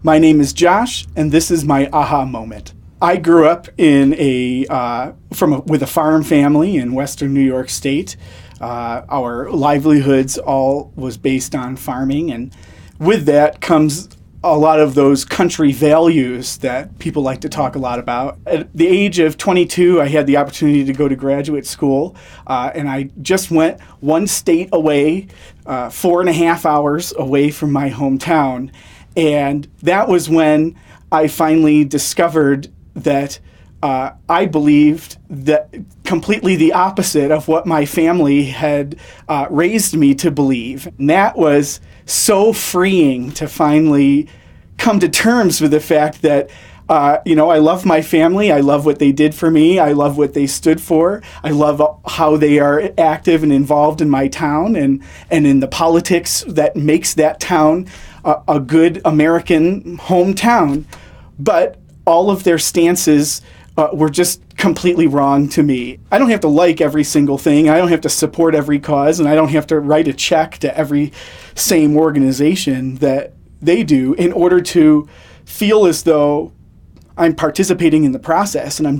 My name is Josh, and this is my aha moment. I grew up in with a farm family in Western New York State. Our livelihoods all was based on farming, and with that comes a lot of those country values that people like to talk a lot about. At the age of 22, I had the opportunity to go to graduate school, and I just went one state away, 4.5 hours away from my hometown. And that was when I finally discovered that I believed that completely the opposite of what my family had raised me to believe. And that was so freeing to finally come to terms with the fact that I love my family. I love what they did for me. I love what they stood for. I love how they are active and involved in my town and in the politics that makes that town a good American hometown. But all of their stances were just completely wrong to me. I don't have to like every single thing. I don't have to support every cause, and I don't have to write a check to every same organization that they do in order to feel as though I'm participating in the process and I'm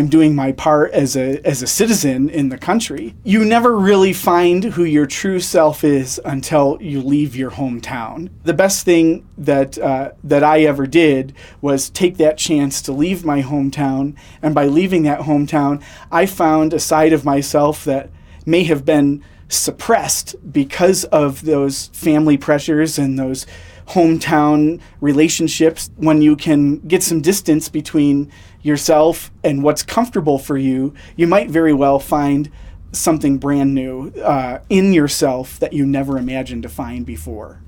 doing my part as a citizen in the country. You never really find who your true self is until you leave your hometown. The best thing that I ever did was take that chance to leave my hometown, and by leaving that hometown, I found a side of myself that may have been suppressed because of those family pressures and those hometown relationships. When you can get some distance between yourself and what's comfortable for you, you might very well find something brand new in yourself that you never imagined to find before.